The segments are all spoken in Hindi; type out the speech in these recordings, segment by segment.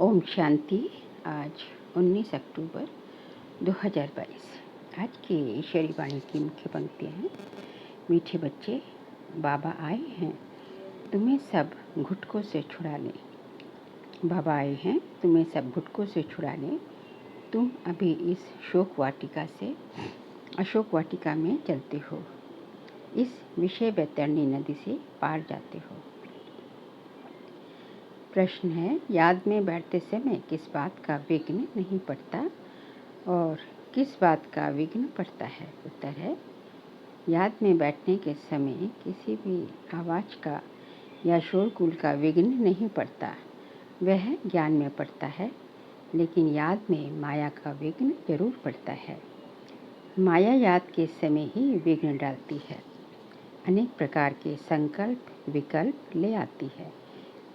ओम शांति। आज 19 अक्टूबर 2022। आज की ईश्वरी वाणी की मुख्य पंक्तियाँ हैं। मीठे बच्चे, बाबा आए हैं तुम्हें सब घुटकों से छुड़ाने। बाबा आए हैं तुम्हें सब घुटकों से छुड़ाने। तुम अभी इस शोक वाटिका से अशोक वाटिका में चलते हो, इस विषय वैतरणी नदी से पार जाते हो। प्रश्न है, याद में बैठते समय किस बात का विघ्न नहीं पड़ता और किस बात का विघ्न पड़ता है? उत्तर है, याद में बैठने के समय किसी भी आवाज़ का या शोरगुल का विघ्न नहीं पड़ता, वह ज्ञान में पड़ता है। लेकिन याद में माया का विघ्न जरूर पड़ता है। माया याद के समय ही विघ्न डालती है, अनेक प्रकार के संकल्प विकल्प ले आती है।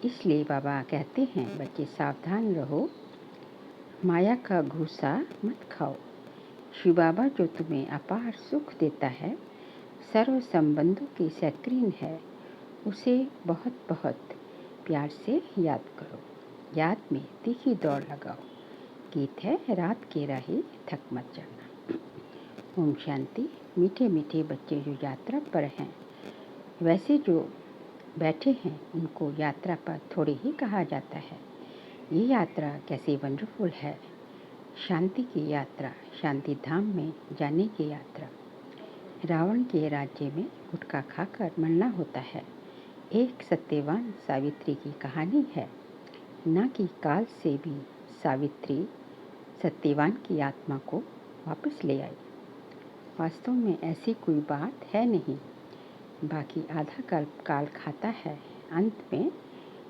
इसलिए बाबा कहते हैं, बच्चे सावधान रहो, माया का घूसा मत खाओ। शिव बाबा जो तुम्हें अपार सुख देता है, सर्व संबंधों की सक्रीन है, उसे बहुत बहुत प्यार से याद करो। याद में तीखी दौड़ लगाओ। गीत है, रात के राही थक मत जाना। ओम शांति। मीठे मीठे बच्चे जो यात्रा पर हैं, वैसे जो बैठे हैं उनको यात्रा पर थोड़े ही कहा जाता है। ये यात्रा कैसी वंडरफुल है। शांति की यात्रा, शांति धाम में जाने की यात्रा। रावण के राज्य में गुटखा खाकर मरना होता है। एक सत्यवान सावित्री की कहानी है, न कि काल से भी सावित्री सत्यवान की आत्मा को वापस ले आई। वास्तव में ऐसी कोई बात है नहीं। बाकी आधा काल खाता है, अंत में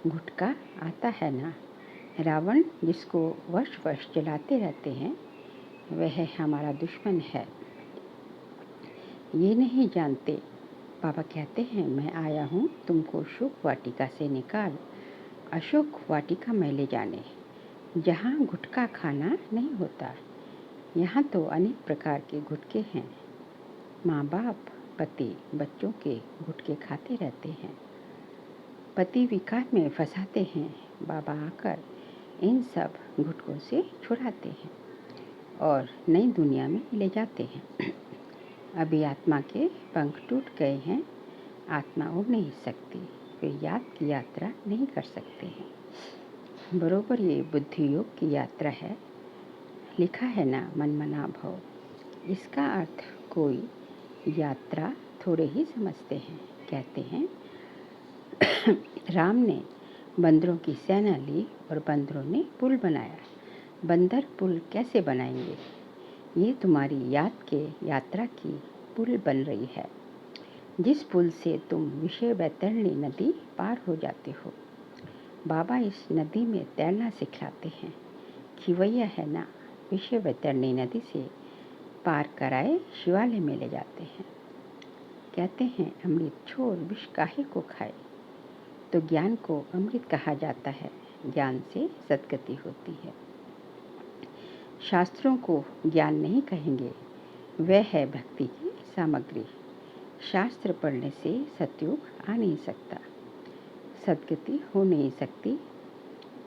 गुटका आता है ना। रावण जिसको वर्ष वर्ष जलाते रहते हैं, वह हमारा दुश्मन है। ये नहीं जानते। बाबा कहते हैं, मैं आया हूँ तुमको शोक वाटिका से निकाल अशोक वाटिका में ले जाने, जहाँ गुटका खाना नहीं होता। यहाँ तो अनेक प्रकार के गुटके हैं। माँ बाप पति बच्चों के गुटके खाते रहते हैं, पति विकार में फंसाते हैं। बाबा आकर इन सब गुटकों से छुड़ाते हैं और नई दुनिया में ले जाते हैं। अभी आत्मा के पंख टूट गए हैं, आत्मा उड़ नहीं सकती, फिर याद की यात्रा नहीं कर सकते हैं। बरोबर ये बुद्धि योग की यात्रा है। लिखा है ना, मन मना भव। इसका अर्थ कोई यात्रा थोड़े ही समझते हैं। कहते हैं, राम ने बंदरों की सेना ली और बंदरों ने पुल बनाया। बंदर पुल कैसे बनाएंगे? ये तुम्हारी याद के यात्रा की पुल बन रही है, जिस पुल से तुम विषय वैतरणी नदी पार हो जाते हो। बाबा इस नदी में तैरना सिखलाते हैं। खिवैया है ना, विषय वैतरणी नदी से पार कराए शिवालय में ले जाते हैं। कहते हैं, अमृत छोड़ विष काहे को खाए। तो ज्ञान को अमृत कहा जाता है। ज्ञान से सद्गति होती है। शास्त्रों को ज्ञान नहीं कहेंगे, वह है भक्ति की सामग्री। शास्त्र पढ़ने से सतयुग आ नहीं सकता, सद्गति हो नहीं सकती,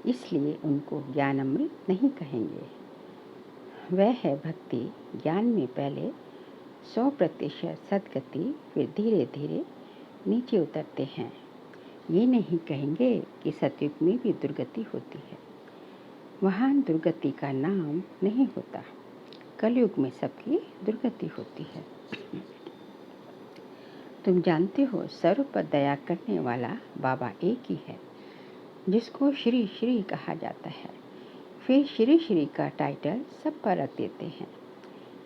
इसलिए उनको ज्ञान अमृत नहीं कहेंगे। वह है भक्ति। ज्ञान में पहले 100% सद्गति, फिर धीरे धीरे नीचे उतरते हैं। ये नहीं कहेंगे कि सतयुग में भी दुर्गति होती है, वहाँ दुर्गति का नाम नहीं होता। कलयुग में सबकी दुर्गति होती है। तुम जानते हो, सर्व पर दया करने वाला बाबा एक ही है, जिसको श्री श्री कहा जाता है। फिर श्री श्री का टाइटल सब पर रख देते हैं।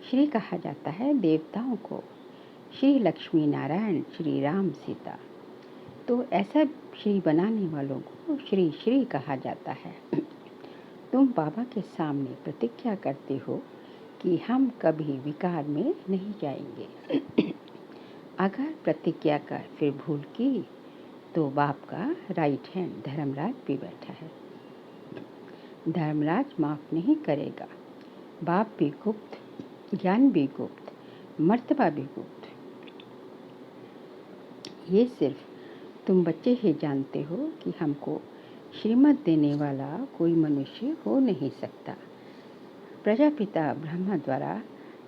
श्री कहा जाता है देवताओं को, श्री लक्ष्मी नारायण, श्री राम सीता। तो ऐसा श्री बनाने वालों को श्री श्री कहा जाता है। तुम बाबा के सामने प्रतिज्ञा करते हो कि हम कभी विकार में नहीं जाएंगे। अगर प्रतिज्ञा कर फिर भूल की, तो बाप का राइट हैंड धर्मराज भी बैठा है। धर्मराज माफ नहीं करेगा। बाप भी गुप्त, ज्ञान भी गुप्त, मर्तबा भी गुप्त। ये सिर्फ तुम बच्चे ही जानते हो कि हमको श्रीमत देने वाला कोई मनुष्य हो नहीं सकता। प्रजापिता ब्रह्मा द्वारा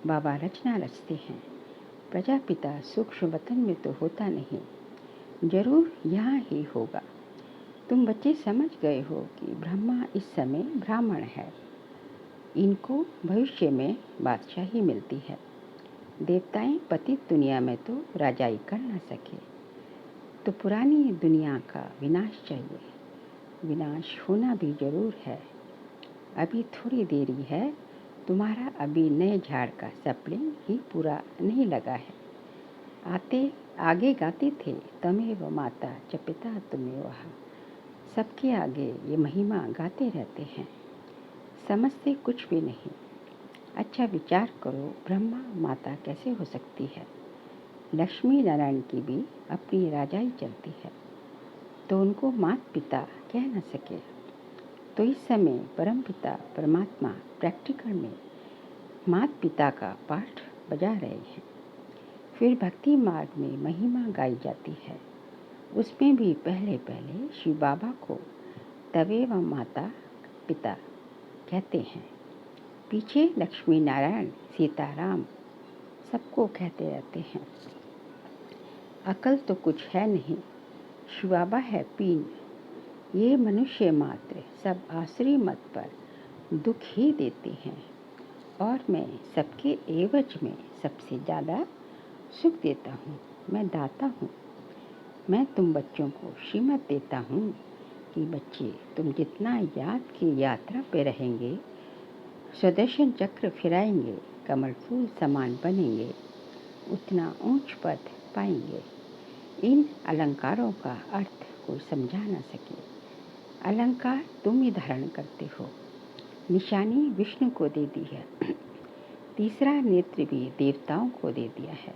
बाबा रचना रचते हैं। प्रजापिता सूक्ष्म वतन में तो होता नहीं, जरूर यहाँ ही होगा। तुम बच्चे समझ गए हो कि ब्रह्मा इस समय ब्राह्मण है। इनको भविष्य में बादशाही मिलती है। देवताएं पतित दुनिया में तो राजाई कर न सके, तो पुरानी दुनिया का विनाश चाहिए। विनाश होना भी जरूर है। अभी थोड़ी देरी है। तुम्हारा अभी नए झाड़ का सप्लिंग ही पूरा नहीं लगा है। आगे गाते थे, तमेव माता च पिता तुमेव। सबके आगे ये महिमा गाते रहते हैं, समझते कुछ भी नहीं। अच्छा विचार करो, ब्रह्मा माता कैसे हो सकती है? लक्ष्मी नारायण की भी अपनी राजाई चलती है, तो उनको माता पिता कह न सके। तो इस समय परमपिता परमात्मा प्रैक्टिकल में माता पिता का पाठ बजा रहे हैं। फिर भक्ति मार्ग में महिमा गाई जाती है। उसमें भी पहले पहले शिव बाबा को तवेव माता पिता कहते हैं। पीछे लक्ष्मी नारायण सीताराम सबको कहते रहते हैं। अकल तो कुछ है नहीं। शिव बाबा है पीन। ये मनुष्य मात्र सब आसुरी मत पर दुख ही देते हैं, और मैं सबके एवज में सबसे ज़्यादा सुख देता हूँ। मैं दाता हूँ। मैं तुम बच्चों को श्रीमत देता हूँ कि बच्चे, तुम जितना याद की यात्रा पे रहेंगे, सुदर्शन चक्र फिराएंगे, कमल फूल समान बनेंगे, उतना ऊंच पद पाएंगे। इन अलंकारों का अर्थ कोई समझा ना सके। अलंकार तुम ही धारण करते हो। निशानी विष्णु को दे दी है। तीसरा नेत्र भी देवताओं को दे दिया है।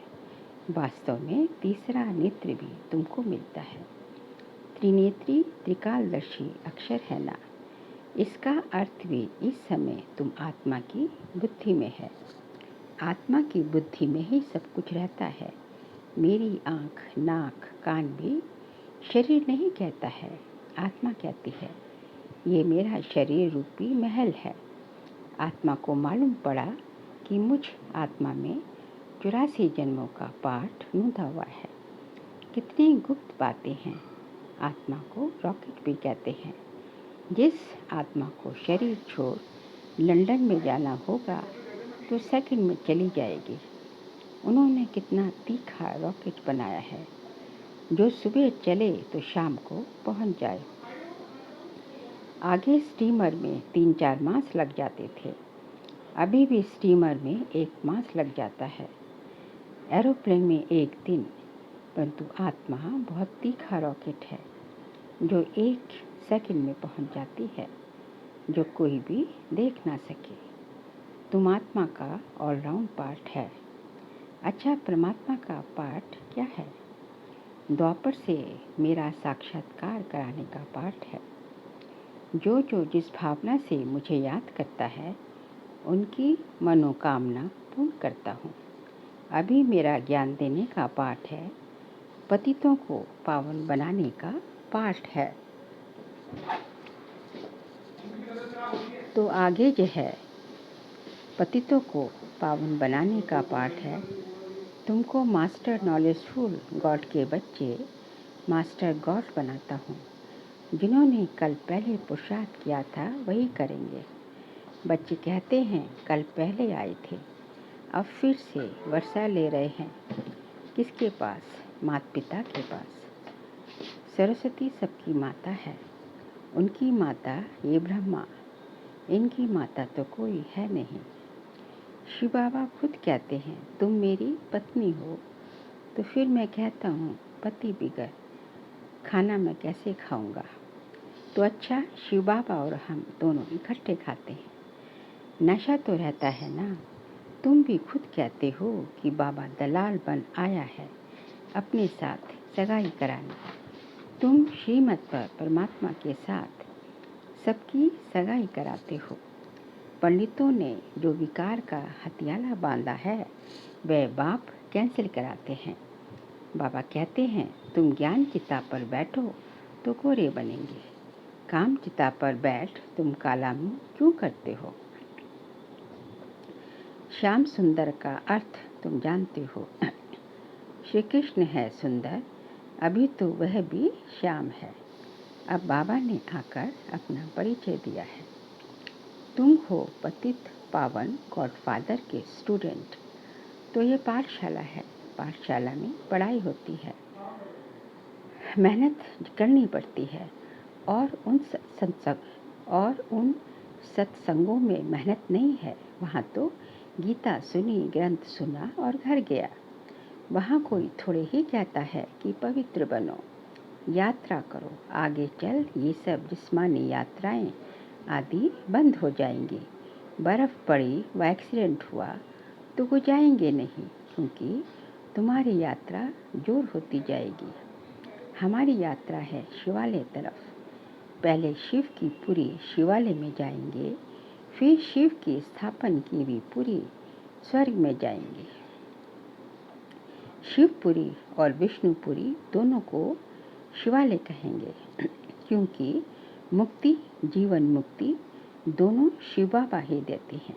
वास्तव में तीसरा नेत्र भी तुमको मिलता है। त्रिनेत्री त्रिकालदर्शी अक्षर है ना। इसका अर्थ भी इस समय तुम आत्मा की बुद्धि में है। आत्मा की बुद्धि में ही सब कुछ रहता है। मेरी आँख नाक कान भी शरीर नहीं कहता है, आत्मा कहती है ये मेरा शरीर रूपी महल है। आत्मा को मालूम पड़ा कि मुझ आत्मा में 84 जन्मों का पाठ नूंधा हुआ है। कितनी गुप्त बातें हैं। आत्मा को रॉकेट भी कहते हैं। जिस आत्मा को शरीर छोड़ लंदन में जाना होगा तो सेकंड में चली जाएगी। उन्होंने कितना तीखा रॉकेट बनाया है, जो सुबह चले तो शाम को पहुंच जाए। आगे स्टीमर में 3-4 मास लग जाते थे, अभी भी स्टीमर में 1 मास लग जाता है। एरोप्लेन में 1 दिन। परंतु आत्मा बहुत तीखा रॉकेट है, जो 1 सेकंड में पहुंच जाती है, जो कोई भी देख ना सके। तुम आत्मा का ऑलराउंड पार्ट है। अच्छा, परमात्मा का पार्ट क्या है? द्वापर से मेरा साक्षात्कार कराने का पार्ट है। जो जो जिस भावना से मुझे याद करता है, उनकी मनोकामना पूर्ण करता हूँ। अभी मेरा ज्ञान देने का पाठ है। पतितों को पावन बनाने का पाठ है। तो आगे जो है, पतितों को पावन बनाने का पाठ है। तुमको मास्टर नॉलेजफुल गॉड के बच्चे मास्टर गॉड बनाता हूँ। जिन्होंने कल पहले पुरुषार्थ किया था वही करेंगे। बच्चे कहते हैं कल पहले आए थे, अब फिर से वर्षा ले रहे हैं। किसके पास? माता पिता के पास। सरस्वती सबकी माता है। उनकी माता ये ब्रह्मा। इनकी माता तो कोई है नहीं। शिव बाबा खुद कहते हैं तुम मेरी पत्नी हो। तो फिर मैं कहता हूँ पति बिगड़ खाना मैं कैसे खाऊंगा? तो अच्छा, शिव बाबा और हम दोनों इकट्ठे खाते हैं। नशा तो रहता है ना। तुम भी खुद कहते हो कि बाबा दलाल बन आया है अपने साथ सगाई कराने। तुम श्रीमत पर परमात्मा के साथ सबकी सगाई कराते हो। पंडितों ने जो विकार का हथियाला बांधा है, वह बाप कैंसिल कराते हैं। बाबा कहते हैं तुम ज्ञान चिता पर बैठो तो गोरे बनेंगे। काम चिता पर बैठ तुम काला मुंह क्यों करते हो? श्याम सुंदर का अर्थ तुम जानते हो। श्री कृष्ण है सुंदर, अभी तो वह भी श्याम है। अब बाबा ने आकर अपना परिचय दिया है। तुम हो पतित पावन गॉडफादर के स्टूडेंट। तो ये पाठशाला है। पाठशाला में पढ़ाई होती है, मेहनत करनी पड़ती है और उन सत्संगों में मेहनत नहीं है। वहाँ तो गीता सुनी, ग्रंथ सुना और घर गया। वहाँ कोई थोड़े ही कहता है कि पवित्र बनो, यात्रा करो, आगे चल। ये सब जिस्मानी यात्राएं आदि बंद हो जाएंगी। बर्फ़ पड़ी व एक्सीडेंट हुआ तो वो जाएंगे नहीं, क्योंकि तुम्हारी यात्रा जोर होती जाएगी। हमारी यात्रा है शिवालय तरफ। पहले शिव की पुरी शिवालय में जाएंगे, फिर शिव की स्थापन की हुई पुरी स्वर्ग में जाएंगे। शिवपुरी और विष्णुपुरी दोनों को शिवालय कहेंगे, क्योंकि मुक्ति, जीवन मुक्ति दोनों शिव बाबा ही देते हैं।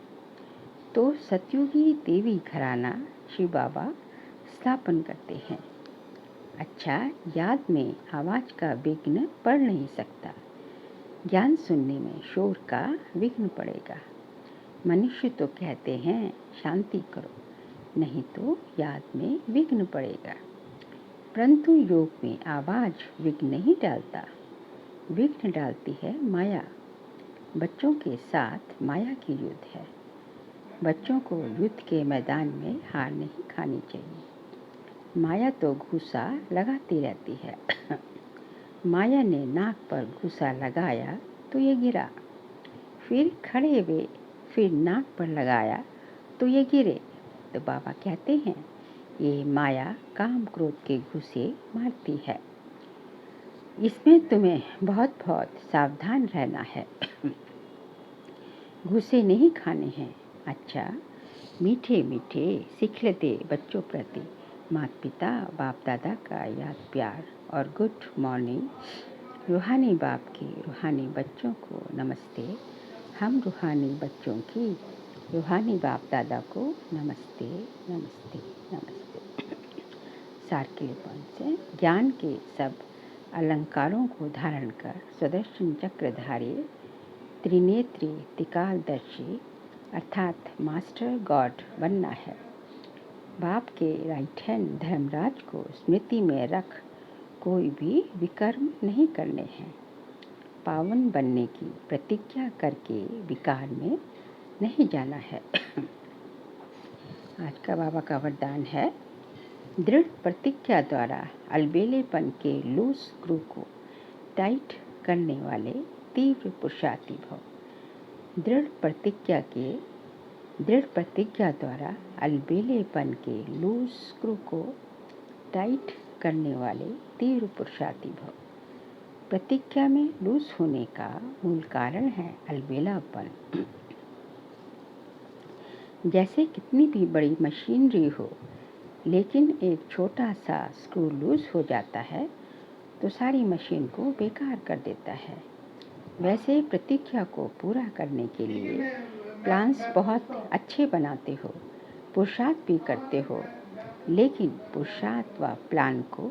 तो सतयुगी देवी घराना शिव बाबा स्थापन करते हैं। अच्छा, याद में आवाज़ का विघ्न पड़ नहीं सकता। ज्ञान सुनने में शोर का विघ्न पड़ेगा। मनुष्य तो कहते हैं शांति करो, नहीं तो याद में विघ्न पड़ेगा। परंतु योग में आवाज़ विघ्न नहीं डालता, विघ्न डालती है माया। बच्चों के साथ माया की युद्ध है। बच्चों को युद्ध के मैदान में हार नहीं खानी चाहिए। माया तो घूसा लगाती रहती है। माया ने नाक पर घूसा लगाया तो ये गिरा, फिर खड़े हुए, फिर नाक पर लगाया तो ये गिरे। तो बाबा कहते हैं ये माया काम क्रोध के घूसे मारती है, इसमें तुम्हें बहुत सावधान रहना है। घूसे नहीं खाने हैं। अच्छा, मीठे मीठे सिखलते बच्चों प्रति माता पिता बाप दादा का याद प्यार और गुड मॉर्निंग। रूहानी बाप के रूहानी बच्चों को नमस्ते। हम रूहानी बच्चों की रूहानी बाप दादा को नमस्ते नमस्ते नमस्ते। सार के से ज्ञान के सब अलंकारों को धारण कर सुदर्शन चक्रधारी त्रिनेत्री त्रिकालदर्शी अर्थात मास्टर गॉड बनना है। बाप के राइट हैंड धर्मराज को स्मृति में रख कोई भी विकर्म नहीं करने हैं। पावन बनने की प्रतिज्ञा करके विकार में नहीं जाना है। आज का बाबा का वरदान है, दृढ़ प्रतिज्ञा द्वारा अलबेलेपन के लूज स्क्रू को टाइट करने वाले तीव्र पुरुषार्थी भव। दृढ़ प्रतिज्ञा द्वारा अलबेलेपन के लूज स्क्रू को टाइट करने वाले तीव्र पुरुषार्थी भव। प्रतिज्ञा में लूज होने का मूल कारण है अलबेलापन। जैसे कितनी भी बड़ी मशीनरी हो, लेकिन एक छोटा सा स्क्रू लूज हो जाता है तो सारी मशीन को बेकार कर देता है। वैसे प्रतिज्ञा को पूरा करने के लिए प्लान्स बहुत अच्छे बनाते हो, पुरुषार्थ भी करते हो, लेकिन पुरुषार्थ व प्लान को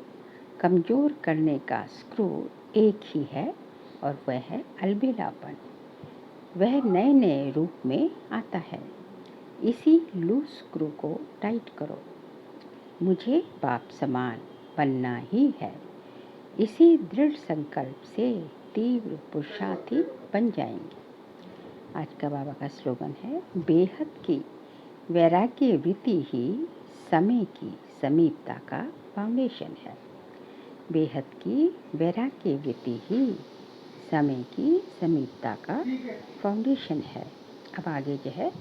कमज़ोर करने का स्क्रू एक ही है और वह है अलबेलापन। वह नए नए रूप में आता है। इसी लूज स्क्रू को टाइट करो। मुझे बाप समान बनना ही है। इसी दृढ़ संकल्प से तीव्र पुरुषार्थी बन जाएंगे। आज का बाबा का स्लोगन है, बेहद की वैराग्य वृत्ति ही समय की समीपता का फाउंडेशन है। बेहद की वैराग्य वृत्ति ही समय की समीपता का फाउंडेशन है। अब आगे जो है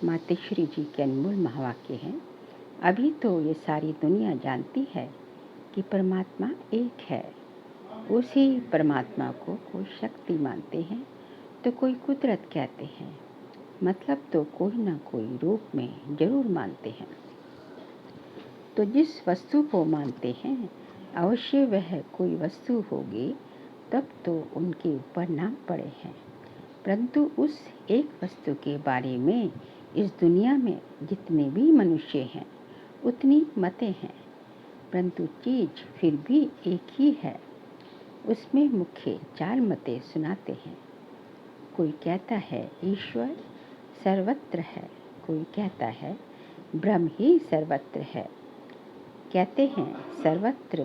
मातेश्वरी जी के अनमोल महावाक्य हैं। अभी तो ये सारी दुनिया जानती है कि परमात्मा एक है। उसी परमात्मा को कोई शक्ति मानते हैं तो कोई कुदरत कहते हैं, मतलब तो कोई ना कोई रूप में जरूर मानते हैं। तो जिस वस्तु को मानते हैं अवश्य वह कोई वस्तु होगी, तब तो उनके ऊपर नाम पड़े हैं, परंतु उस एक वस्तु के बारे में इस दुनिया में जितने भी मनुष्य हैं उतनी मतें हैं, परंतु चीज़ फिर भी एक ही है। उसमें मुख्य 4 मतें सुनाते हैं। कोई कहता है ईश्वर सर्वत्र है, कोई कहता है ब्रह्म ही सर्वत्र है, कहते हैं सर्वत्र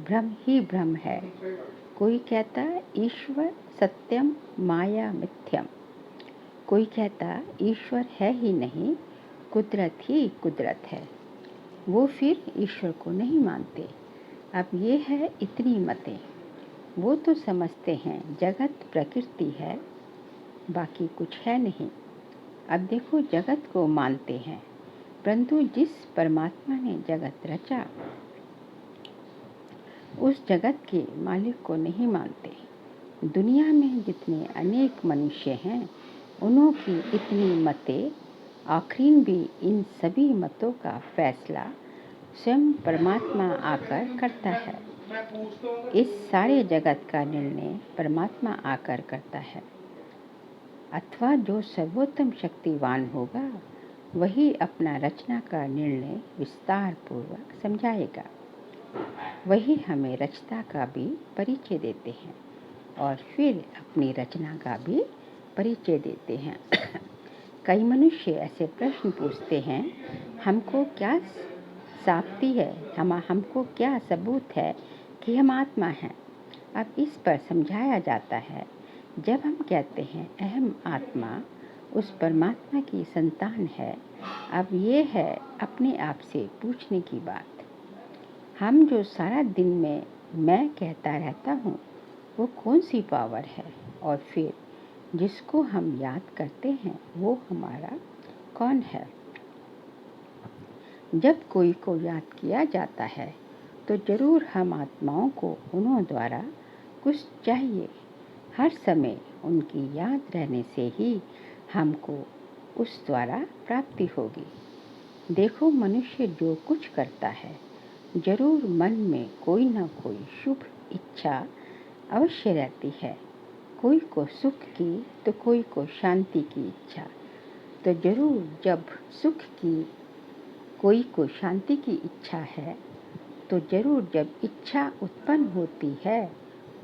ब्रह्म ही ब्रह्म है। कोई कहता ईश्वर सत्यम माया मिथ्यम, कोई कहता ईश्वर है ही नहीं, कुदरत ही कुदरत है। वो फिर ईश्वर को नहीं मानते। अब ये है इतनी मतें। वो तो समझते हैं जगत प्रकृति है, बाकी कुछ है नहीं। अब देखो, जगत को मानते हैं, परंतु जिस परमात्मा ने जगत रचा उस जगत के मालिक को नहीं मानते। दुनिया में जितने अनेक मनुष्य हैं उन्हों की इतनी मतें, आखिर भी इन सभी मतों का फैसला स्वयं परमात्मा आकर करता है। इस सारे जगत का निर्णय परमात्मा आकर करता है, अथवा जो सर्वोत्तम शक्तिवान होगा वही अपना रचना का निर्णय विस्तार पूर्वक समझाएगा। वही हमें रचना का भी परिचय देते हैं और फिर अपनी रचना का भी परिचय देते हैं। कई मनुष्य ऐसे प्रश्न पूछते हैं, हमको क्या साबिती है, हमको क्या सबूत है कि हम आत्मा हैं। अब इस पर समझाया जाता है, जब हम कहते हैं अहम आत्मा उस परमात्मा की संतान है, अब ये है अपने आप से पूछने की बात। हम जो सारा दिन में मैं कहता रहता हूँ वो कौन सी पावर है, और फिर जिसको हम याद करते हैं वो हमारा कौन है। जब कोई को याद किया जाता है तो जरूर हम आत्माओं को उन्हों द्वारा कुछ चाहिए। हर समय उनकी याद रहने से ही हमको उस द्वारा प्राप्ति होगी। देखो, मनुष्य जो कुछ करता है जरूर मन में कोई ना कोई शुभ इच्छा अवश्य रहती है। कोई को सुख की तो कोई को शांति की इच्छा। तो जरूर जब सुख की कोई को शांति की इच्छा है, तो जरूर जब इच्छा उत्पन्न होती है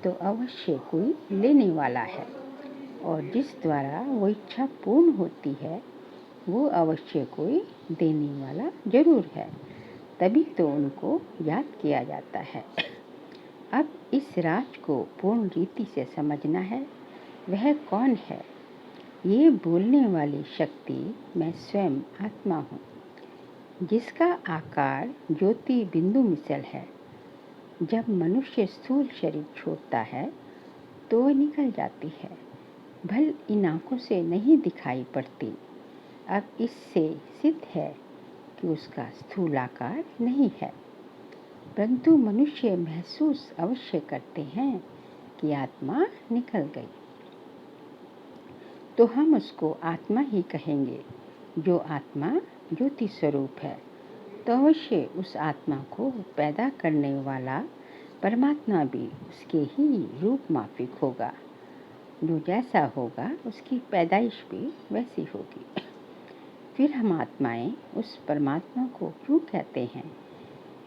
तो अवश्य कोई लेने वाला है, और जिस द्वारा वो इच्छा पूर्ण होती है वो अवश्य कोई देने वाला जरूर है। तभी तो उनको याद किया जाता है। अब इस राज को पूर्ण रीति से समझना है। वह कौन है? ये बोलने वाली शक्ति मैं स्वयं आत्मा हूँ, जिसका आकार ज्योति बिंदु मिसल है। जब मनुष्य स्थूल शरीर छोड़ता है तो वह निकल जाती है, भल इन आँखों से नहीं दिखाई पड़ती। अब इससे सिद्ध है कि उसका स्थूल आकार नहीं है, परंतु मनुष्य महसूस अवश्य करते हैं कि आत्मा निकल गई। तो हम उसको आत्मा ही कहेंगे। जो आत्मा ज्योति स्वरूप है, तो अवश्य उस आत्मा को पैदा करने वाला परमात्मा भी उसके ही रूप माफिक होगा। जो जैसा होगा उसकी पैदाइश भी वैसी होगी। फिर हम आत्माएं उस परमात्मा को क्यों कहते हैं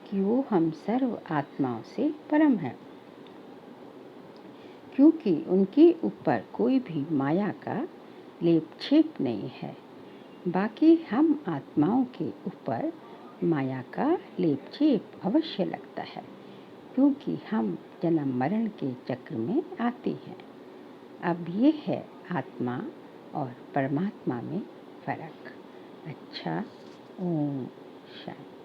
कि वो हम सर्व आत्माओं से परम है? क्योंकि उनके ऊपर कोई भी माया का लेप छेप नहीं है। बाकी हम आत्माओं के ऊपर माया का लेप छेप अवश्य लगता है, क्योंकि हम जन्म मरण के चक्र में आते हैं। अब ये है आत्मा और परमात्मा में फर्क। अच्छा, ओम शांति।